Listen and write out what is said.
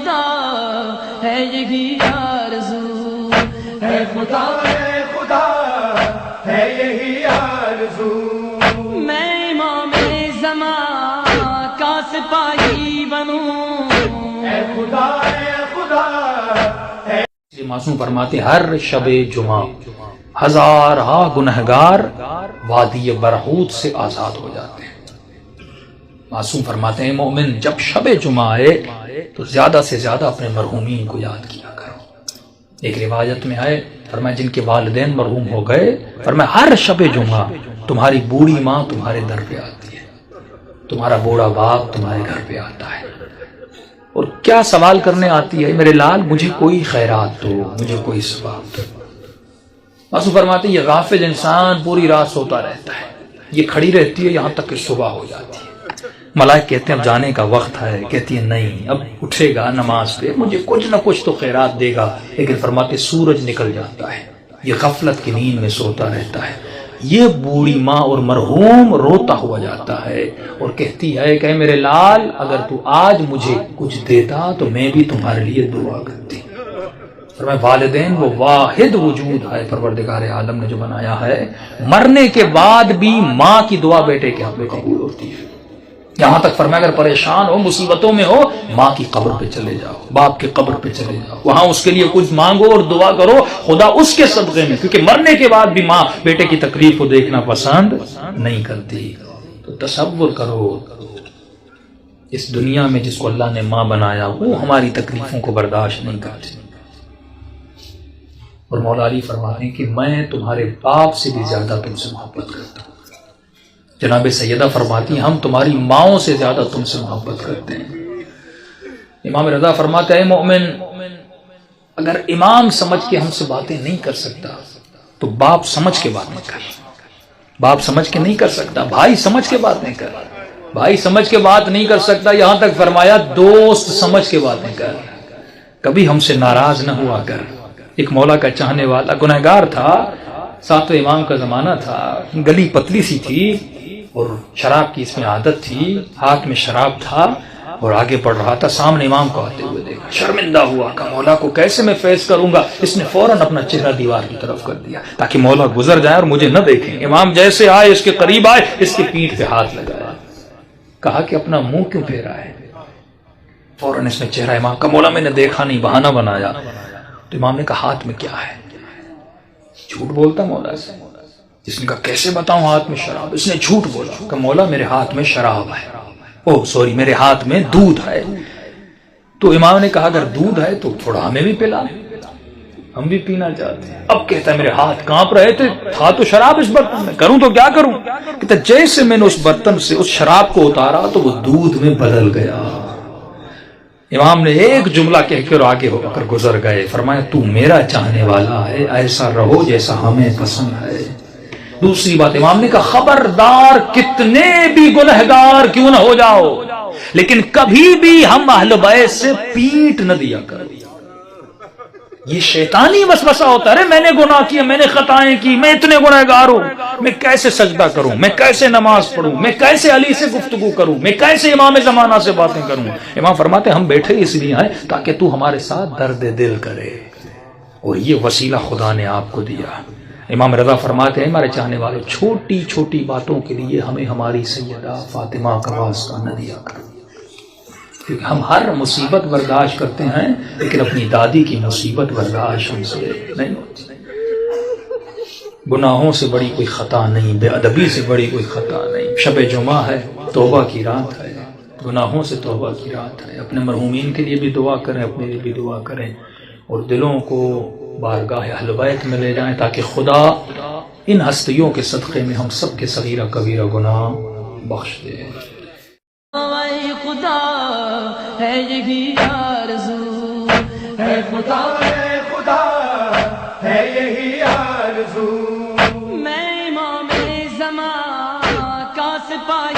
خدا ہے یہی آرزو، اے خدا ہے یہی آرزو، میں امام زمان کا سپاہی بنوں، اے خدا معصوم فرماتے ہر شب جمعہ ہزارہا گنہگار وادی برہوت سے آزاد ہو جاتے ہیں۔ معصوم فرماتے ہیں مومن جب شب جمعہ آئے تو زیادہ سے زیادہ اپنے مرحومین کو یاد کیا کرو۔ ایک روایت میں آئے فرمایا جن کے والدین مرحوم ہو گئے، فرمایا ہر شب جمعہ تمہاری بوڑھی ماں تمہارے در پہ آتی ہے، تمہارا بوڑھا باپ تمہارے گھر پہ آتا ہے اور کیا سوال کرنے آتی ہے، میرے لال مجھے کوئی خیرات دو، مجھے کوئی ثواب دو۔ معصوم فرماتے ہیں یہ غافل انسان پوری رات سوتا رہتا ہے، یہ کھڑی رہتی ہے یہاں تک کہ صبح ہو جاتی ہے۔ ملائک کہتے ہیں اب جانے کا وقت ہے، کہتی ہے نہیں اب اٹھے گا نماز پہ، مجھے کچھ نہ کچھ تو خیرات دے گا، لیکن فرماتے سورج نکل جاتا ہے، یہ غفلت کی نیند میں سوتا رہتا ہے۔ یہ بوڑھی ماں اور مرحوم روتا ہوا جاتا ہے اور کہتی ہے کہ میرے لال اگر تو آج مجھے کچھ دیتا تو میں بھی تمہارے لیے دعا کرتی۔ فرمایا والدین وہ واحد وجود ہے پروردگار عالم نے جو بنایا ہے، مرنے کے بعد بھی ماں کی دعا بیٹے کے حق میں قبول ہوتی ہے۔ یہاں تک فرمایا اگر پریشان ہو مصیبتوں میں ہو ماں کی قبر پہ چلے جاؤ، باپ کی قبر پہ چلے جاؤ، وہاں اس کے لیے کچھ مانگو اور دعا کرو، خدا اس کے صدقے میں، کیونکہ مرنے کے بعد بھی ماں بیٹے کی تکلیف کو دیکھنا پسند نہیں کرتی۔ تو تصور کرو اس دنیا میں جس کو اللہ نے ماں بنایا وہ ہماری تکلیفوں کو برداشت نہیں کرتی، اور مولا علی فرماتے ہیں کہ میں تمہارے باپ سے بھی زیادہ تم سے محبت کرتا ہوں۔ جناب سیدہ فرماتی ہیں ہم تمہاری ماؤں سے زیادہ تم سے محبت کرتے ہیں۔ امام رضا فرماتے ہیں مومن اگر امام سمجھ کے ہم سے باتیں نہیں کر سکتا تو باپ سمجھ کے بات نہیں کر، باپ سمجھ کے نہیں کر سکتا، بھائی سمجھ کے بات نہیں کر، بھائی سمجھ کے بات نہیں کر سکتا، یہاں تک فرمایا دوست سمجھ کے بات نہیں کر، کبھی ہم سے ناراض نہ ہوا کر۔ ایک مولا کا چاہنے والا گنہگار تھا، ساتویں امام کا زمانہ تھا، گلی پتلی سی تھی اور شراب کی اس میں عادت تھی، ہاتھ میں شراب تھا اور آگے بڑھ رہا تھا، سامنے امام کو آتے ہوئے دیکھا، شرمندہ ہوا کہ مولا کو کیسے میں فیس کروں گا، اس نے فوراً اپنا چہرہ دیوار کی طرف کر دیا تاکہ مولا گزر جائے اور مجھے نہ دیکھیں۔ امام جیسے آئے اس کے قریب آئے، اس کی پیٹھ پہ ہاتھ لگایا، کہا کہ اپنا منہ کیوں پھیرا ہے؟ فوراً اس نے چہرہ امام کا مولا میں نے دیکھا نہیں، بہانہ بنایا۔ تو امام نے کہا ہاتھ میں کیا ہے؟ جھوٹ بولتا مولا سے، جس نے کہا کیسے بتاؤں ہاتھ میں شراب؟ اس نے جھوٹ بولا کہ مولا میرے ہاتھ میں شراب ہے، میرے ہاتھ میں دودھ ہے۔ تو امام نے کہا اگر دودھ ہے تو تھوڑا ہمیں بھی پلا، ہم بھی پینا چاہتے ہیں۔ اب کہتا ہے میرے ہاتھ کانپ رہے تھے، تھا تو شراب اس برتن میں، کروں تو کیا کروں؟ کہتا جیسے میں نے اس برتن سے اس شراب کو اتارا تو وہ دودھ میں بدل گیا۔ امام نے ایک جملہ کہہ کر آگے ہو کر گزر گئے، فرمایا تو میرا چاہنے والا ہے، ایسا رہو جیسا ہمیں پسند ہے۔ دوسری بات امام نے کہا خبردار کتنے بھی گنہگار کیوں نہ ہو جاؤ لیکن کبھی بھی ہم اہل بیت سے پیٹ نہ دیا کرو۔ یہ شیطانی وسوسہ ہوتا ہے، میں نے گناہ کیا، میں نے خطائیں کی، میں اتنے گنہگار ہوں، میں کیسے سجدہ کروں، میں کیسے نماز پڑھوں، میں کیسے علی سے گفتگو کروں، میں کیسے امام زمانہ سے باتیں کروں۔ امام فرماتے ہم بیٹھے اس لیے ہیں تاکہ تو ہمارے ساتھ درد دل کرے، اور یہ وسیلہ خدا نے آپ کو دیا۔ امام رضا فرماتے ہیں ہمارے چاہنے والوں چھوٹی چھوٹی باتوں کے لیے ہمیں ہماری سیدہ فاطمہ کا واسطہ نہ دیا کرو، کیونکہ ہم ہر مصیبت برداشت کرتے ہیں لیکن اپنی دادی کی مصیبت برداشت ہم سے نہیں ہوتی۔ گناہوں سے بڑی کوئی خطا نہیں، بے ادبی سے بڑی کوئی خطا نہیں۔ شب جمعہ ہے، توبہ کی رات ہے، گناہوں سے توبہ کی رات ہے۔ اپنے مرحومین کے لیے بھی دعا کریں، اپنے لیے بھی دعا کریں، اور دلوں کو بارگاہ اہل بیت میں لے جائیں تاکہ خدا ان ہستیوں کے صدقے میں ہم سب کے صغیرہ کبیرہ گناہ بخش دے۔ اے خدا ہے یہی آرزو، اے خدا ہے یہی آرزو، میں امام زمان کا سپاہی